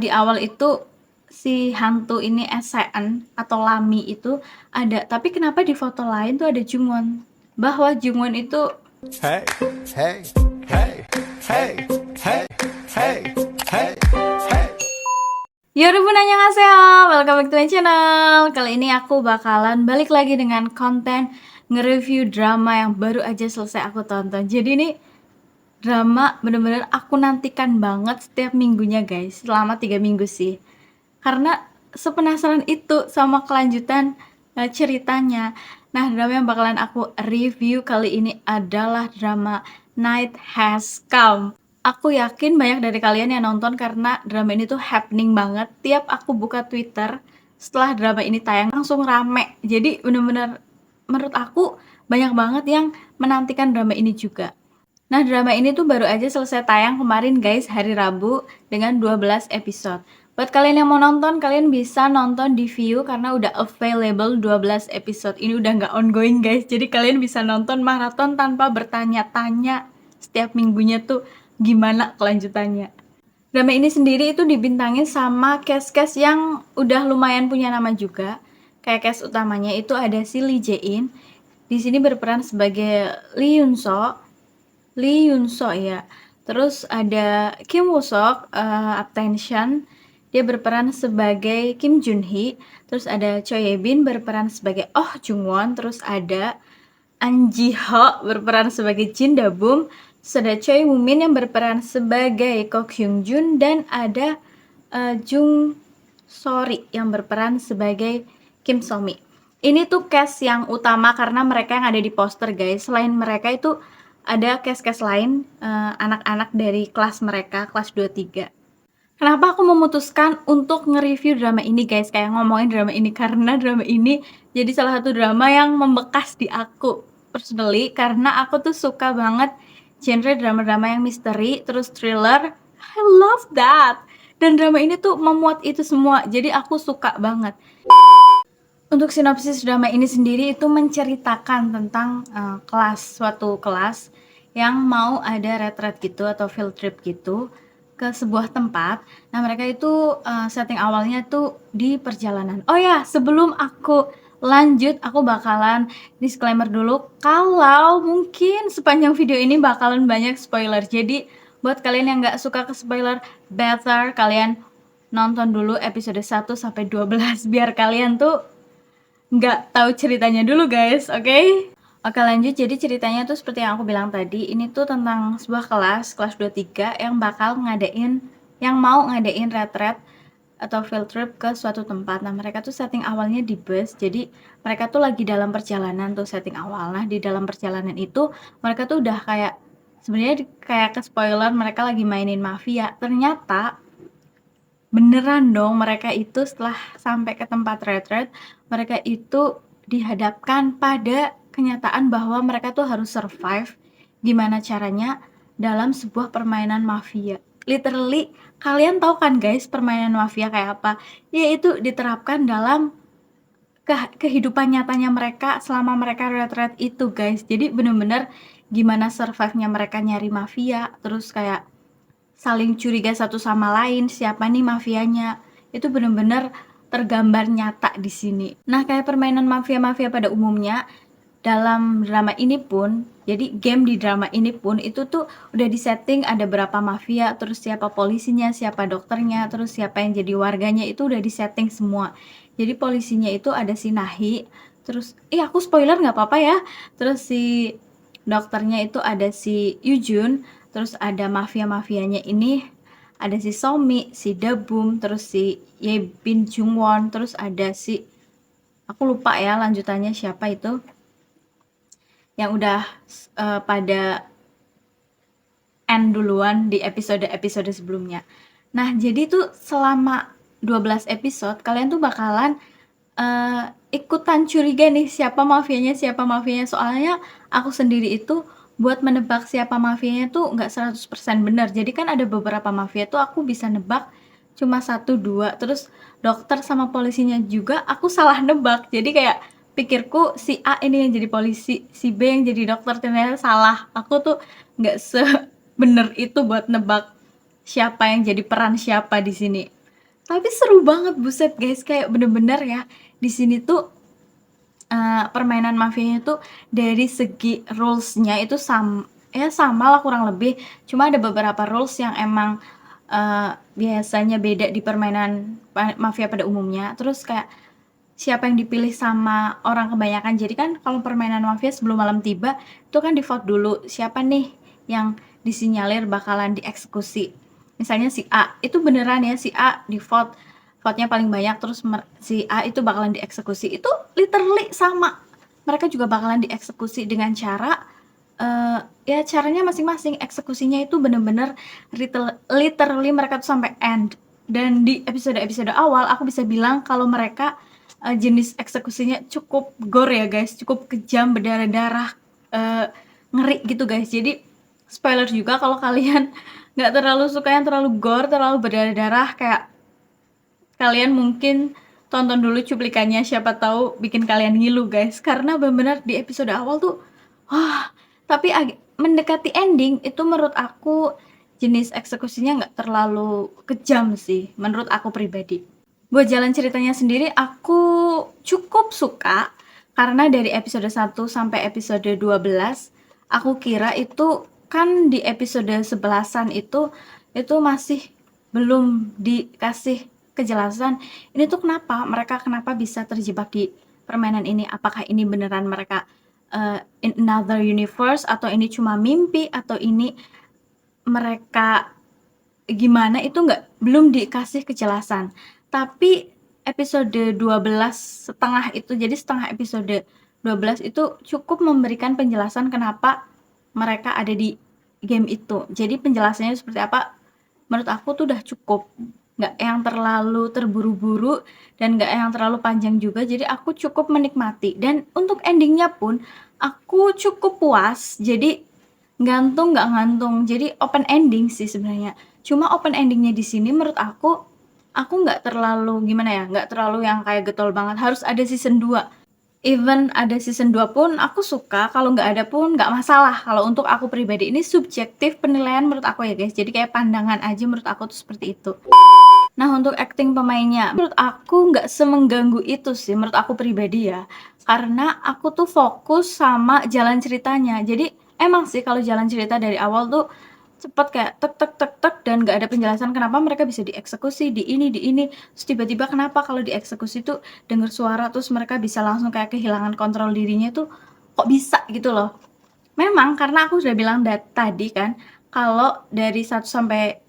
Di awal itu si hantu ini Eseon atau Lami itu ada, tapi kenapa di foto lain tuh ada Jungwon? Bahwa Jungwon itu Hey, hey, hey, hey, hey, hey, hey, hey. Yorobu annyeonghaseyo, welcome back to my channel. Kali ini aku bakalan balik lagi dengan konten nge-review drama yang baru aja selesai aku tonton. Jadi ini drama bener-bener aku nantikan banget setiap minggunya guys, selama 3 minggu sih. Karena sepenasaran itu sama kelanjutan ceritanya. Nah, drama yang bakalan aku review kali ini adalah drama Night Has Come. Aku yakin banyak dari kalian yang nonton karena drama ini tuh happening banget. Tiap aku buka Twitter setelah drama ini tayang langsung rame. Jadi bener-bener menurut aku banyak banget yang menantikan drama ini juga. Nah, drama ini tuh baru aja selesai tayang kemarin guys, hari Rabu dengan 12 episode. Buat kalian yang mau nonton, kalian bisa nonton di Viu karena udah available 12 episode. Ini udah nggak ongoing guys, jadi kalian bisa nonton maraton tanpa bertanya-tanya setiap minggunya tuh gimana kelanjutannya. Drama ini sendiri itu dibintangin sama cast-cast yang udah lumayan punya nama juga. Kayak cast utamanya itu ada si Lee Jae-in. Di sini berperan sebagai Lee Yoon-so ya. Terus ada Kim Woo-sok, Attention. Dia berperan sebagai Kim Jun-hee. Terus ada Choi Ye-bin berperan sebagai Oh Jung-won. Terus ada An Ji-ho berperan sebagai Jin Da-bum. Terus ada Choi Woo-min yang berperan sebagai Ko Kyung-jun. Dan ada Jung So-ri yang berperan sebagai Kim So-mi. Ini tuh cast yang utama karena mereka yang ada di poster guys. Selain mereka itu ada cast-cast lain, anak-anak dari kelas mereka, kelas 23. Kenapa aku memutuskan untuk nge-review drama ini guys, kayak ngomongin drama ini, karena drama ini jadi salah satu drama yang membekas di aku personally, karena aku tuh suka banget genre drama-drama yang misteri, terus thriller. I love that. Dan drama ini tuh memuat itu semua, jadi aku suka banget. Untuk sinopsis drama ini sendiri itu menceritakan tentang suatu kelas yang mau ada retreat gitu atau field trip gitu ke sebuah tempat. Nah, mereka itu setting awalnya tuh di perjalanan. Oh ya, sebelum aku lanjut, aku bakalan disclaimer dulu kalau mungkin sepanjang video ini bakalan banyak spoiler. Jadi, buat kalian yang nggak suka ke spoiler, better kalian nonton dulu episode 1 sampai 12 biar kalian tuh nggak tahu ceritanya dulu guys, oke? Oke lanjut, jadi ceritanya tuh seperti yang aku bilang tadi, ini tuh tentang sebuah kelas 23 yang mau ngadain retreat atau field trip ke suatu tempat. Nah, mereka tuh setting awalnya di bus, jadi mereka tuh lagi dalam perjalanan tuh setting awal. Nah, di dalam perjalanan itu mereka tuh udah kayak, sebenarnya kayak ke spoiler, mereka lagi mainin mafia. Ternyata beneran dong, mereka itu setelah sampai ke tempat retreat, mereka itu dihadapkan pada kenyataan bahwa mereka tuh harus survive gimana caranya dalam sebuah permainan mafia. Literally, kalian tahu kan guys permainan mafia kayak apa? Yaitu diterapkan dalam kehidupan nyatanya mereka selama mereka retreat itu guys. Jadi bener-bener gimana survive-nya mereka nyari mafia, terus kayak saling curiga satu sama lain, siapa nih mafianya. Itu bener-bener tergambar nyata di sini. Nah, kayak permainan mafia-mafia pada umumnya, dalam drama ini pun, jadi game di drama ini pun itu tuh udah disetting ada berapa mafia, terus siapa polisinya, siapa dokternya, terus siapa yang jadi warganya, itu udah disetting semua. Jadi polisinya itu ada si Nahi, terus aku spoiler nggak apa-apa ya. Terus si dokternya itu ada si Yujun, terus ada mafia-mafianya ini ada si Somi, si Dabum, terus si Yebin Jungwon, terus ada si aku lupa ya lanjutannya siapa itu yang udah pada end duluan di episode-episode sebelumnya. Nah, jadi tuh selama 12 episode kalian tuh bakalan ikutan curiga nih siapa mafianya, soalnya aku sendiri itu buat menebak siapa mafianya tuh nggak 100% benar. Jadi kan ada beberapa mafia tuh aku bisa nebak cuma 1, 2, terus dokter sama polisinya juga aku salah nebak. Jadi kayak pikirku si A ini yang jadi polisi, si B yang jadi dokter, ternyata salah. Aku tuh nggak sebener itu buat nebak siapa yang jadi peran siapa di sini. Tapi seru banget, buset guys, kayak bener-bener ya, di sini tuh, permainan mafianya tuh dari segi rules-nya itu ya samalah kurang lebih, cuma ada beberapa rules yang emang, biasanya beda di permainan mafia pada umumnya, terus kayak siapa yang dipilih sama orang kebanyakan. Jadi kan kalau permainan mafia sebelum malam tiba, itu kan di-vote dulu, siapa nih yang disinyalir bakalan dieksekusi. Misalnya si A, itu beneran ya si A di-vote, vote-nya paling banyak, terus si A itu bakalan dieksekusi. Itu literally sama. Mereka juga bakalan dieksekusi dengan cara, ya caranya masing-masing. Eksekusinya itu bener-bener literally mereka tuh sampai end. Dan di episode-episode awal aku bisa bilang kalau mereka jenis eksekusinya cukup gore ya guys, cukup kejam, berdarah-darah, ngeri gitu guys. Jadi spoiler juga kalau kalian nggak terlalu suka yang terlalu gore, terlalu berdarah-darah, kayak kalian mungkin tonton dulu cuplikannya, siapa tahu bikin kalian ngilu guys. Karena bener-bener di episode awal tuh, tapi mendekati ending itu menurut aku jenis eksekusinya nggak terlalu kejam sih, menurut aku pribadi. Buat jalan ceritanya sendiri aku cukup suka, karena dari episode 1 sampai episode 12, aku kira itu kan di episode 11-an itu masih belum dikasih kejelasan, ini tuh kenapa bisa terjebak di permainan ini, apakah ini beneran mereka in another universe, atau ini cuma mimpi, atau ini mereka gimana, itu belum dikasih kejelasan. Tapi episode 12 setengah itu, jadi setengah episode 12 itu cukup memberikan penjelasan kenapa mereka ada di game itu. Jadi penjelasannya seperti apa, menurut aku tuh udah cukup. Nggak yang terlalu terburu-buru dan nggak yang terlalu panjang juga, jadi aku cukup menikmati. Dan untuk endingnya pun aku cukup puas, jadi nggak ngantung, jadi open ending sih sebenarnya. Cuma open endingnya di sini menurut aku nggak terlalu gimana ya, nggak terlalu yang kayak getol banget, harus ada season 2. Even ada season 2 pun aku suka, kalau nggak ada pun nggak masalah. Kalau untuk aku pribadi, ini subjektif penilaian menurut aku ya guys, jadi kayak pandangan aja menurut aku tuh seperti itu. Nah, untuk acting pemainnya, menurut aku nggak semengganggu itu sih, menurut aku pribadi ya. Karena aku tuh fokus sama jalan ceritanya. Jadi emang sih kalau jalan cerita dari awal tuh cepet, kayak tek tek tek tek, dan nggak ada penjelasan kenapa mereka bisa dieksekusi di ini. Terus tiba-tiba kenapa kalau dieksekusi tuh denger suara, terus mereka bisa langsung kayak kehilangan kontrol dirinya tuh, kok bisa gitu loh. Memang karena aku sudah bilang tadi kan, kalau dari 1 sampai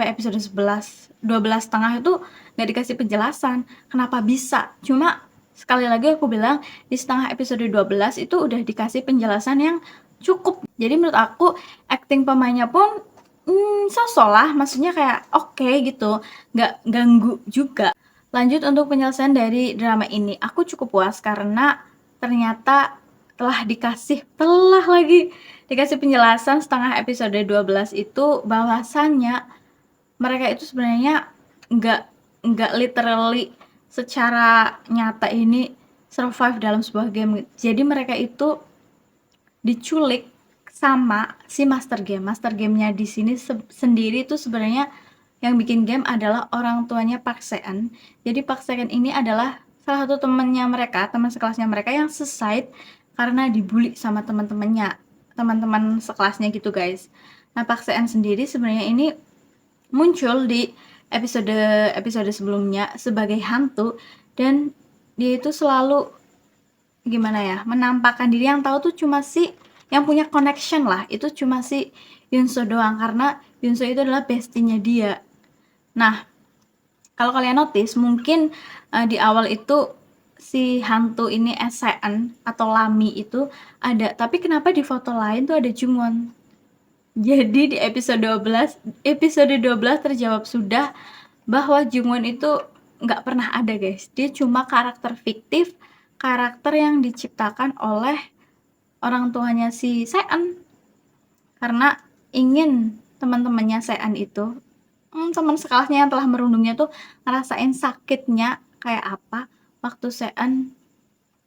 episode 11, 12 setengah itu nggak dikasih penjelasan kenapa bisa. Cuma sekali lagi aku bilang, di setengah episode 12 itu udah dikasih penjelasan yang cukup. Jadi menurut aku acting pemainnya pun sosok lah, maksudnya kayak oke gitu, nggak ganggu juga. Lanjut untuk penyelesaian dari drama ini, aku cukup puas karena ternyata telah dikasih penjelasan setengah episode 12 itu, bahwasannya mereka itu sebenarnya nggak literally secara nyata ini survive dalam sebuah game. Jadi mereka itu diculik sama si master game. Master gamenya di sini sendiri itu sebenarnya yang bikin game adalah orang tuanya Park Se-eun. Jadi Park Se-eun ini adalah salah satu temannya mereka, teman sekelasnya mereka yang seside karena dibully sama teman-teman sekelasnya gitu guys. Nah, Park Se-eun sendiri sebenarnya ini muncul di episode sebelumnya sebagai hantu, dan dia itu selalu gimana ya, menampakkan diri, yang tahu tuh cuma yang punya connection lah, itu cuma si Yunso doang, karena Yunso itu adalah bestinya dia. Nah, kalau kalian notice mungkin di awal itu si hantu ini SN atau Lami itu ada, tapi kenapa di foto lain tuh ada Jungwon? Jadi di episode 12 terjawab sudah bahwa Jungwon itu nggak pernah ada guys. Dia cuma karakter fiktif, karakter yang diciptakan oleh orang tuanya si Sean, karena ingin teman-temannya Sean itu, teman sekelasnya yang telah merundungnya tuh ngerasain sakitnya kayak apa waktu Sean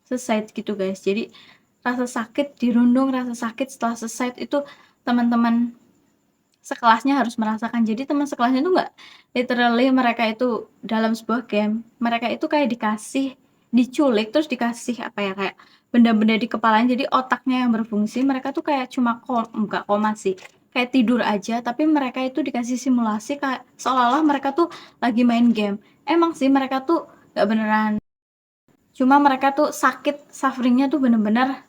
selesai gitu guys. Jadi rasa sakit dirundung, rasa sakit setelah selesai itu teman-teman sekelasnya harus merasakan. Jadi teman sekelasnya itu nggak literally mereka itu dalam sebuah game, mereka itu kayak diculik terus dikasih apa ya, kayak benda-benda di kepalanya, jadi otaknya yang berfungsi, mereka tuh kayak cuma enggak koma sih, kayak tidur aja, tapi mereka itu dikasih simulasi kayak seolah-olah mereka tuh lagi main game. Emang sih mereka tuh nggak beneran, cuma mereka tuh sakit, suffering-nya tuh bener-bener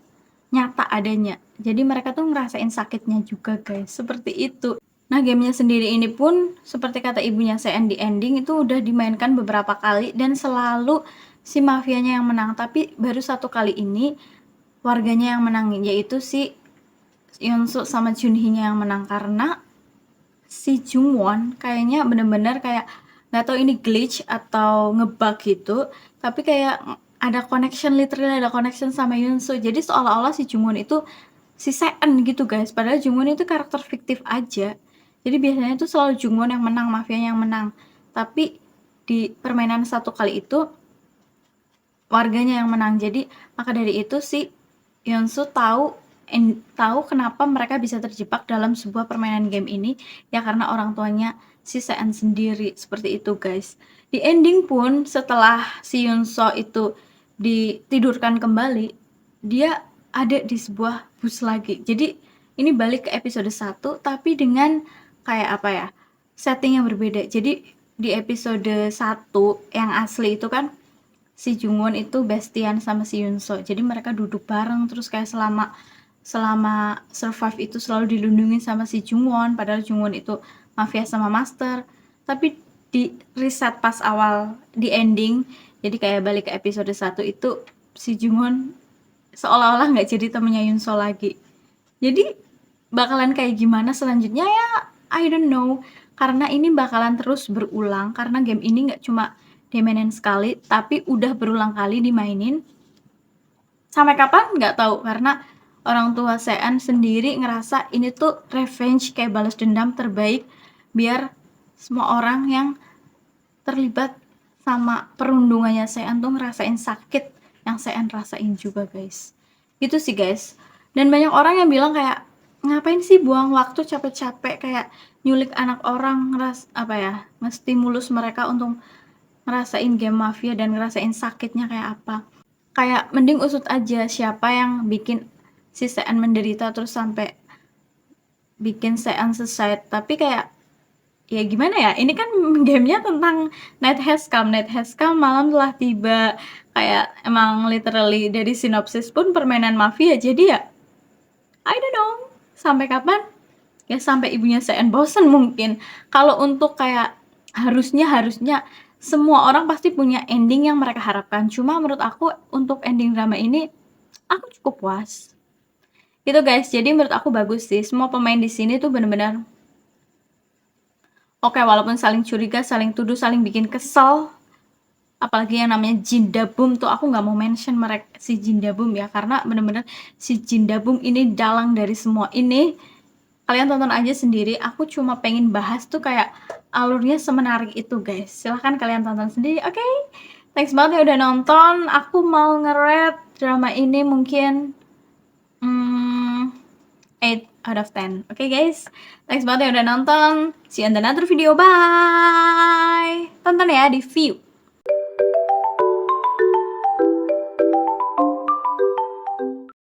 nyata adanya. Jadi mereka tuh ngerasain sakitnya juga guys, seperti itu. Nah gamenya sendiri ini pun seperti kata ibunya Sean di ending itu udah dimainkan beberapa kali dan selalu si mafianya yang menang. Tapi baru satu kali ini warganya yang menang, yaitu si Yeonsuk sama Junhee-nya yang menang, karena si Jungwon kayaknya bener-bener kayak nggak tahu ini glitch atau ngebug gitu, tapi kayak ada connection, literally ada connection sama Yeonsuk. Jadi seolah-olah si Jungwon itu si Seon gitu guys, padahal Jungwon itu karakter fiktif aja. Jadi biasanya tuh selalu Jungwon yang menang, mafianya yang menang. Tapi di permainan satu kali itu warganya yang menang. Jadi maka dari itu si Yeonsu tahu kenapa mereka bisa terjebak dalam sebuah permainan game ini, ya karena orang tuanya si Seon sendiri. Seperti itu guys. Di ending pun setelah si Yeonsu itu ditidurkan kembali, dia ada di sebuah bus lagi. Jadi ini balik ke episode 1 tapi dengan kayak apa ya, setting yang berbeda. Jadi di episode 1 yang asli itu kan si Jungwon itu bestian sama si Yunso, jadi mereka duduk bareng terus kayak selama selama survive itu selalu dilindungi sama si Jungwon, padahal Jungwon itu mafia sama master. Tapi di reset pas awal di ending, jadi kayak balik ke episode 1 itu si Jungwon seolah-olah nggak jadi temennya Yunso lagi. Jadi bakalan kayak gimana selanjutnya ya I don't know, karena ini bakalan terus berulang, karena game ini nggak cuma dimainin sekali tapi udah berulang kali dimainin. Sampai kapan nggak tahu, karena orang tua Sean sendiri ngerasa ini tuh revenge, kayak balas dendam terbaik biar semua orang yang terlibat sama perundungannya Sean tuh ngerasain sakit yang Sean rasain juga guys. Gitu sih guys. Dan banyak orang yang bilang kayak ngapain sih buang waktu capek-capek kayak nyulik anak orang, ngestimulus mereka untuk ngerasain game mafia dan ngerasain sakitnya kayak apa. Kayak mending usut aja siapa yang bikin si Sean menderita terus sampai bikin Sean suicide. Tapi kayak ya gimana ya, ini kan gamenya tentang Night Has Come, malam telah tiba. Kayak emang literally dari sinopsis pun permainan mafia, jadi ya I don't know sampai kapan ya, sampai ibunya Sean bosen mungkin. Kalau untuk kayak harusnya semua orang pasti punya ending yang mereka harapkan, cuma menurut aku untuk ending drama ini aku cukup puas gitu guys. Jadi menurut aku bagus sih, semua pemain di sini tuh bener-bener oke, walaupun saling curiga, saling tuduh, saling bikin kesel. Apalagi yang namanya Jindabum tuh, aku nggak mau mention mereka si Jindabum ya, karena bener-bener si Jindabum ini dalang dari semua ini. Kalian tonton aja sendiri, aku cuma pengen bahas tuh kayak alurnya semenarik itu guys. Silahkan kalian tonton sendiri, oke? Thanks banget ya udah nonton. Aku mau nge-rate drama ini mungkin 8 out of 10. Oke guys, thanks banget ya udah nonton. See you in another video, bye! Tonton ya di view.